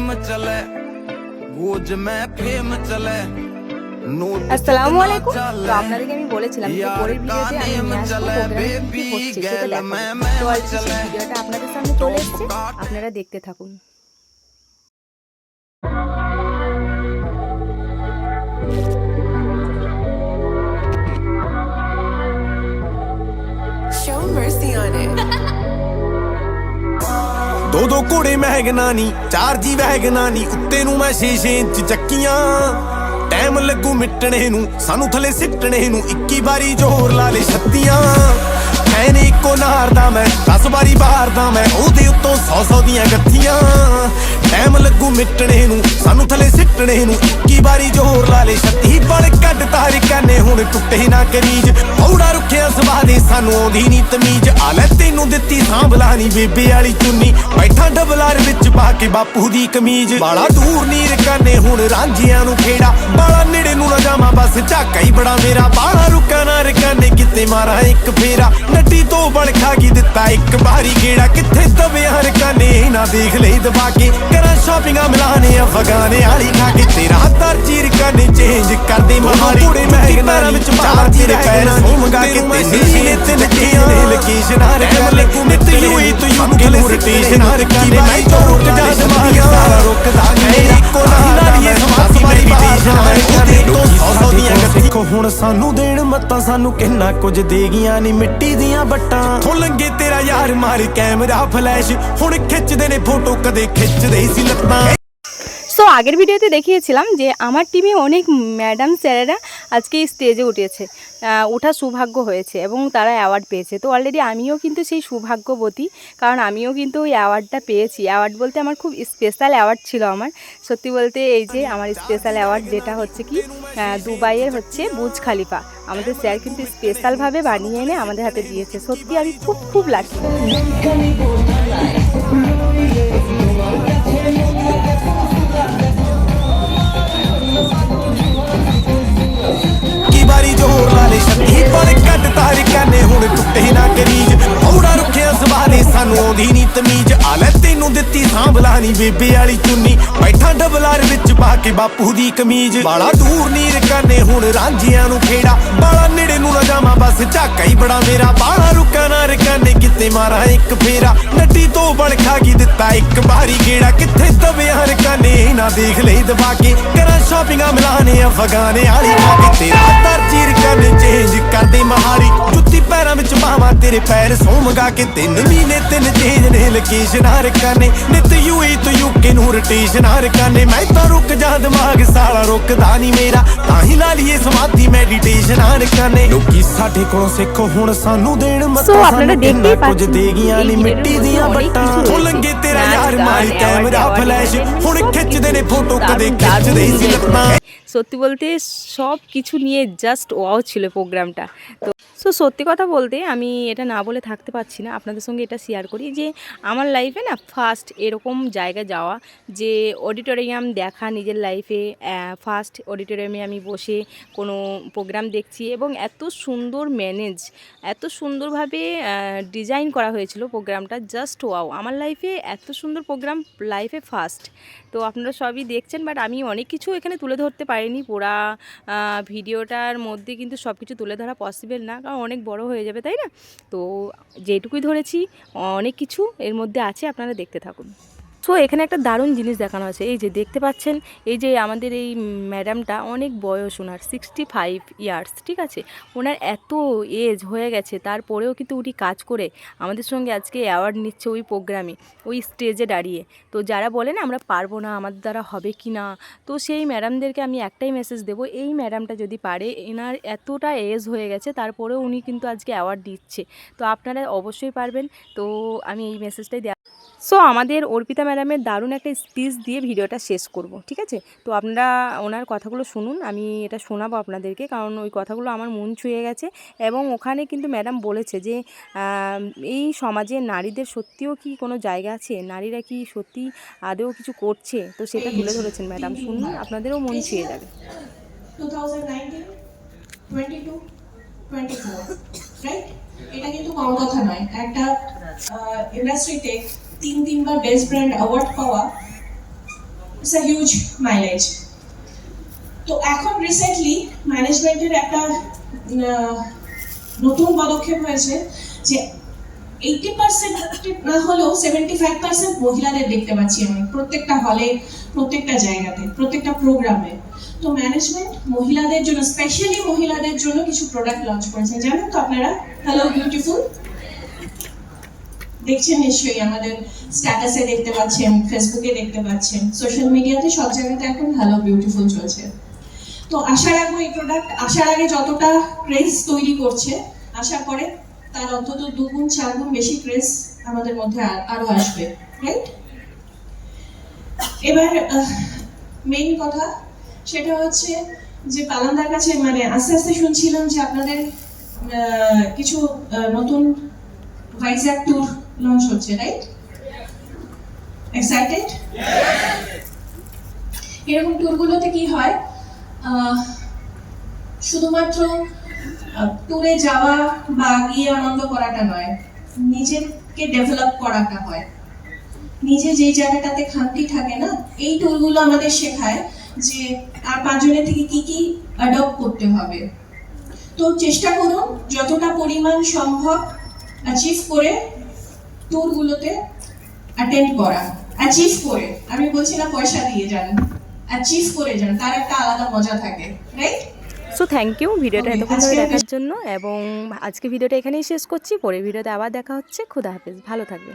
Game चले goes में fame चले আসসালামু আলাইকুম। তো আপনাদেরকে আমি বলেছিলাম যে পরের ভিডিওতে আমি নিয়ে আসবো প্রোগ্রামে কি কি হচ্ছে সেটা দেখাবো। তো অলরেডি সেই ভিডিওটা আপনাদের সামনে চলে এসেছে, আপনারা দেখতে থাকুন। Show mercy on it. ਦੋ ਦੋ ਘੋੜੇ ਮਹਿਗਨਾ ਨੀ 4 ਜੀ ਵਹਿਗਨਾ ਨੀ ਉੱਤੇ ਨੂੰ ਮੈਂ 6 ਇੰਚ ਚੱਕੀਆਂ ਟਾਈਮ ਲੱਗੂ ਮਿਟਣੇ ਨੂੰ ਸਾਨੂੰ ਥੱਲੇ ਸਿੱਟਣੇ ਨੂੰ 21 ਵਾਰੀ ਜ਼ੋਰ ਲਾ ਲੈ ਛੱਤੀਆਂ ਐਨ ਇੱਕੋ ਨਾਰ ਦਾ ਮੈਂ 10 ਵਾਰੀ ਬਾਹਰ ਦਾ ਮੈਂ ਉਹਦੇ ਉੱਤੋਂ 100 ਦੀਆਂ ਗੱਥੀਆਂ ਟਾਈਮ ਲੱਗੂ ਮਿਟਣੇ ਨੂੰ ਸਾਨੂੰ ਥੱਲੇ ਸਿੱਟਣੇ ਨੂੰ 21 ਵਾਰੀ ਜ਼ੋਰ ਲਾ ਲੈ ਛੱਤੀ ਬਲ ਕੱਢ ਤਾਰ ਕਾਨੇ ਹੁਣ ਟੁੱਟੇ ਨਾ ਕਰੀਜ ਹੌੜਾ ਰੁੱਖਿਆ ਸਵਾਦੇ ਸਾਨੂੰ ਆਉਂਦੀ ਨੀ ਤਮੀਜ਼ ਆ ਲੈ ਤੈਨੂੰ ਦਿੱਤੀ ਸਾਂਭਲਾ ਨੀ ਬੇਬੇ ਵਾਲੀ ਚੁੰਨੀ ਬੈਠਾ ਡਬਲਾਰ ਵਿੱਚ ਪਾ ਕੇ ਬਾਪੂ ਦੀ ਕਮੀਜ਼ ਬਾਲਾ ਦੂਰ ਨੀ ਰਕਾਨੇ ਹੁਣ ਰਾਂਝਿਆਂ ਨੂੰ ਖੇੜਾ ਬਾਲਾ ਨੇੜੇ ਨੂੰ ਨਾ ਜਾਵਾਂ ਬਸ ਝਾਕਾ ਹੀ ਬੜਾ ਮੇਰਾ ਬਾਲਾ ਰੁਕਾ ਨਾ ਰਕਾਨੇ ਕਿਤੇ ਮਾਰਾਂ ਇੱਕ ਫੇਰਾ ਨੱਡੀ ਤੋਂ ਬਣ ਖਾ ਗਈ ਦਿੱਤਾ ਇੱਕ ਵਾਰੀ ਗੇੜਾ ਕਿੱਥੇ ਦਬਿਆ ਰਕਾਨੇ ਨਾ ਦੇਖ ਲਈ ਦਬਾ ਕੇ ਕਰਾਂ ਸ਼ਾਪਿੰਗਾਂ ਮਿਲਾਨੇ ਅਫਗਾਨੇ ਵਾਲੀ ਖਾ ਕੇ ਤੇਰਾ ਹੱਥਾਂ ਚੀਰ ਕਾਨੇ ਚੇਂਜ ਕਰਦੇ ਮਹਾਰੀ ਕੁੜੇ ਮਹਿਗਨਾ ਵਿੱਚ ਚਾਰ ਤੇਰੇ ਪੈਰਾਂ ਨੂੰ ਮੰਗਾ ਕੇ ਤੇਨੇ ਤਿੰਨ ਤੀਆਂ ਨੇ ਲੋਕੇਸ਼ਨਾਂ ਰਕਾਨੇ ਨਿਤ ਯੂਈ ਤੂੰ ਯੂ ਕੇ ਲੋਕੇਸ਼ਨਾਂ ਰਕਾਨੇ ਮੈਂ ਤੋਂ ਰੁਕ ਜਾ ਦਮਾਰੀਆਂ ਸਾਰਾ ਰੁਕਦਾ ਨਹੀਂ ਇੱਕੋ ਨਾਲ ਇਹ ਸਮਾਸੀ ਮੈਡੀਟੇਸ਼ਨ ਹੈ ਉਹਦੇ ਤੋਂ 100 ਦੀਆਂ ਗੱਥੀਆਂ ਹੁਣ ਸਾਨੂੰ ਦੇਣ ਮੱਤਾਂ ਸਾਨੂੰ ਕਿੰਨਾ ਕੁਝ ਦੇ ਗਈਆਂ ਨੀ ਮਿੱਟੀ ਦੀਆਂ ਬੱਟਾਂ ਥੋਂ ਲੰਗੇ ਤੇਰਾ ਯਾਰ ਮਾਰ ਕੈਮਰਾ ਫਲੈਸ਼ ਹੁਣ ਖਿੱਚਦੇ ਨੇ ফটো কদে ਖਿੱਚਦੇ ਸੀ ਲੱਤਾਂ। সো আগের ভিডিওতে দেখিয়েছিলাম যে আমার টিমে অনেক ম্যাডাম স্যারেরা আজকে স্টেজে উঠেছে, ওঠার সৌভাগ্য হয়েছে এবং তারা অ্যাওয়ার্ড পেয়েছে। তো অলরেডি আমিও কিন্তু সেই সৌভাগ্যবতী, কারণ আমিও কিন্তু ওই অ্যাওয়ার্ডটা পেয়েছি। অ্যাওয়ার্ড বলতে আমার খুব স্পেশাল অ্যাওয়ার্ড ছিল আমার, সত্যি বলতে এই যে আমার স্পেশাল অ্যাওয়ার্ড যেটা হচ্ছে কি দুবাইয়ের হচ্ছে বুর্জ খালিফা, আমাদের স্যার কিন্তু স্পেশালভাবে বানিয়ে এনে আমাদের হাতে দিয়েছে। সত্যি আমি খুব খুব লাকি। ਵਾਰੀ ਜ਼ੋਰ ਲਾ ਲੈ ਛੱਤੀ ਬਲ ਕੱਢ ਤਾਰ ਕਾਨੇ ਹੁਣ ਟੁੱਟੇ ਨਾ ਕਰੀਜ ਹੌੜਾ ਰੁੱਖਿਆ ਸਵਾਦੇ ਸਾਨੂੰ ਆਉਂਦੀ ਨੀ ਤਮੀਜ਼ ਆ ਲੈ ਤੈਨੂੰ ਦਿੱਤੀ ਸਾਂਭਲਾ ਨੀ ਬੇਬੇ ਵਾਲੀ ਚੁੰਨੀ ਬੈਠਾ ਡਬਲਾਰ ਵਿੱਚ ਪਾ ਕੇ ਬਾਪੂ ਦੀ ਕਮੀਜ਼ ਬਾਲਾ ਦੂਰ ਨੀ ਰਕਾਨੇ ਹੁਣ ਰਾਂਝਿਆਂ ਨੂੰ ਖੇੜਾ ਬਾਲਾ ਨੇੜੇ ਨੂੰ ਨਾ ਜਾਵਾਂ ਬਸ ਝਾਕਾ ਹੀ ਬੜਾ ਮੇਰਾ ਬਾਲਾ ਰੁਕਾ ਨਾ ਰਕਾਨੇ ਕਿਤੇ ਮਾਰਾਂ ਇੱਕ ਫੇਰਾ ਨੱਡੀ ਤੋਂ ਬਣ ਖਾ ਗਈ ਦਿੱਤਾ ਇੱਕ ਵਾਰੀ ਗੇੜਾ ਕਿੱਥੇ ਦਬਿਆ ਰਕਾਨੇ ਨਾ ਦੇਖ ਲਈ ਦਬਾ ਕੇ ਕਰਾਂ ਸ਼ਾਪਿੰਗਾਂ ਮਿਲਾਨੇ ਅਫਗਾਨੇ ਵਾਲੀ ਖਾ ਕੇ ਤੇਰਾ ਚੀਰ ਕਾਨੇ ਚੇਂਜ ਕਰਦੇ ਮਹਾਰੀ ਜੁੱਤੀ ਪੈਰਾਂ ਵਿੱਚ ਪਾਵਾਂ ਤੇਰੇ ਪੈਰ ਸੌ ਮੰਗਾ ਕੇ 3 ਮਹੀਨੇ 3 ਚੇਂਜ ਨੇ ਲੋਕੇਸ਼ਨਾਂ ਰਕਾਨੇ ਨਿਤ ਯੂਈ ਤੋਂ ਯੂਕੇ ਨੂੰ ਰੋਟੇਸ਼ਨਾਂ ਰਕਾਨੇ ਮੈਂ ਤਾਂ ਰੁਕ ਜਾ ਦਿਮਾਗ ਸਾਲਾ ਰੁਕਦਾ ਨਹੀਂ ਮੇਰਾ ਤਾਂ ਹੀ ਲਾ ਲਈਏ ਸਮਾਧੀ ਮੈਡੀਟੇਸ਼ਨਾਂ ਰਕਾਨੇ ਲੋਕੀ ਸਾਡੇ ਕੋਲੋਂ ਸਿੱਖੋ ਹੁਣ ਸਾਨੂੰ ਦੇਣ ਮੱਤਾਂ ਸਾਨੂੰ ਕਿੰਨਾ ਕੁਝ ਦੇ ਗਈਆਂ ਨੀ ਮਿੱਟੀ ਦੀਆਂ ਬੱਟਾਂ ਥੋਂ ਲੰਗੇ ਤੇਰਾ ਯਾਰ ਮਾਰ ਕੈਮਰਾ ਫਲੈਸ਼ ਹੁਣ ਖਿੱਚਦੇ ਨੇ ਫੋਟੋ ਕਦੇ ਖਿੱਚਦੇ ਸੀ ਲੱਤਾਂ। সত্যি বলতে সব কিছু নিয়ে জাস্ট ওয়াও ছিল প্রোগ্রামটা। তো সত্যি কথা বলতে আমি এটা না বলে থাকতে পারছি না, আপনাদের সঙ্গে এটা শেয়ার করি যে আমার লাইফে না ফার্স্ট এরকম জায়গা যাওয়া, যে অডিটোরিয়াম দেখা নিজের লাইফে ফার্স্ট অডিটোরিয়ামে আমি বসে কোনো প্রোগ্রাম দেখছি এবং এত সুন্দর ম্যানেজ, এত সুন্দরভাবে ডিজাইন করা হয়েছিল প্রোগ্রামটা, জাস্ট ওয়াও। আমার লাইফে এত সুন্দর প্রোগ্রাম লাইফে ফার্স্ট। তো আপনারা সবই দেখছেন, বাট আমি অনেক কিছু এখানে তুলে ধরতে পারিনি। পুরা ভিডিওটার মধ্যে কিন্তু সব কিছু তুলে ধরা পসিবল না, কারণ অনেক বড় হয়ে যাবে, তাই না? তো যেটুকুই ধরেছি অনেক কিছু এর মধ্যে আছে, আপনারা দেখতে থাকুন। সো এখানে একটা দারুণ জিনিস দেখানো আছে, এই যে দেখতে পাচ্ছেন, এই যে আমাদের এই ম্যাডামটা অনেক বয়স, ওনার 65 ইয়ার্স, ঠিক আছে? ওনার এত এজ হয়ে গেছে, তারপরেও কিন্তু উনি কাজ করে আমাদের সঙ্গে আজকে অ্যাওয়ার্ড নিচ্ছে ওই প্রোগ্রামে, ওই স্টেজে দাঁড়িয়ে। তো যারা বলেন আমরা পারবো না, আমাদের দ্বারা হবে কি না, তো সেই ম্যাডামদেরকে আমি একটাই মেসেজ দেবো, এই ম্যাডামটা যদি পারে, এনার এতটা এজ হয়ে গেছে তারপরেও উনি কিন্তু আজকে অ্যাওয়ার্ড দিচ্ছে, তো আপনারা অবশ্যই পারবেন। তো আমি এই মেসেজটাই দেওয়া। সো আমাদের অর্পিতা ম্যাডামের দারুণ একটা স্পিচ দিয়ে ভিডিওটা শেষ করব, ঠিক আছে? তো আপনারা ওনার কথাগুলো শুনুন, আমি এটা শোনাবো আপনাদেরকে, কারণ ওই কথাগুলো আমার মন ছুঁয়ে গেছে। এবং ওখানে কিন্তু ম্যাডাম বলেছে যে এই সমাজে নারীদের সত্যিও কি কোনো জায়গা আছে, নারীরা কি সত্যি আদৌ কিছু করছে, তো সেটা তুলে ধরেছেন ম্যাডাম। শুনুন, আপনাদেরও মন ছুঁয়ে যাবে। 2019, 22, 24, রাইট? এটা কিন্তু কম কথা নয়। একটা ইন্ডাস্ট্রিতে 3 বার বেস্ট ব্র্যান্ড অ্যাওয়ার্ড পাওয়া ইটস আ হিউজ মাইলেজ। তো এখন রিসেন্টলি ম্যানেজমেন্টের একটা নতুন পদক্ষেপ হয়েছে যে 80% না হলেও 75% মহিলাদের দেখতে পাচ্ছি আমি প্রত্যেকটা হলে, প্রত্যেকটা জায়গাতে, প্রত্যেকটা প্রোগ্রামে। তো ম্যানেজমেন্ট মহিলাদের জন্য, স্পেশালি মহিলাদের জন্য কিছু প্রোডাক্ট লঞ্চ করেছেন। জানেন তো আপনারা হ্যালো বিউটিফুল দেখছেন নিশ্চয়ই, আমাদের স্ট্যাটাসে দেখতে পাচ্ছেন, ফেসবুকে দেখতে পাচ্ছেন, সোশ্যাল মিডিয়াতে সব জায়গাতে এখন হ্যালো বিউটিফুল চলছে। তো আশা রাখবো এই প্রোডাক্ট আসার আগে যতটা ক্রেজ তৈরি করছে, আসার পরে তার অন্তত 2 গুণ 4 গুণ বেশি ক্রেজ আমাদের মধ্যে আরো আসবে, রাইট? এবার মেইন কথা সেটা হচ্ছে যে পালানদার কাছে মানে আস্তে আস্তে শুনছিলাম যে আপনাদের কিছু নতুন ভাইজ্যাক ট্যুর লঞ্চ হচ্ছে, রাইট? এক্সাইটেড? এরকম ট্যুরগুলোতে কি হয়, শুধুমাত্র ট্যুরে যাওয়া বা গিয়ে আনন্দ করাটা নয়, নিজেকে ডেভেলপ করাটা হয়। নিজে যেই জায়গাটাতে খামতি থাকে না, এই ট্যুরগুলো আমাদের শেখায় যে আর 5 জনের থেকে কি কি অ্যাডপ্ট করতে হবে। তো চেষ্টা করুন যতটা পরিমাণ সম্ভব অ্যাচিভ করে ট্যুরগুলোতে অ্যাটেন্ড করা। অ্যাচিভ করে, আমি বলছি না পয়সা দিয়ে যান, অ্যাচিভ করে যান, তার একটা আলাদা মজা থাকে, রাইট? সো থ্যাংক ইউ ভিডিওটা Okay, এতক্ষণ ধরে আজকে দেখার জন্য, এবং আজকে ভিডিওটা এখানেই শেষ করছি। পরের ভিডিওতে আবার দেখা হচ্ছে। খুদা হাফেজ, ভালো থাকবে।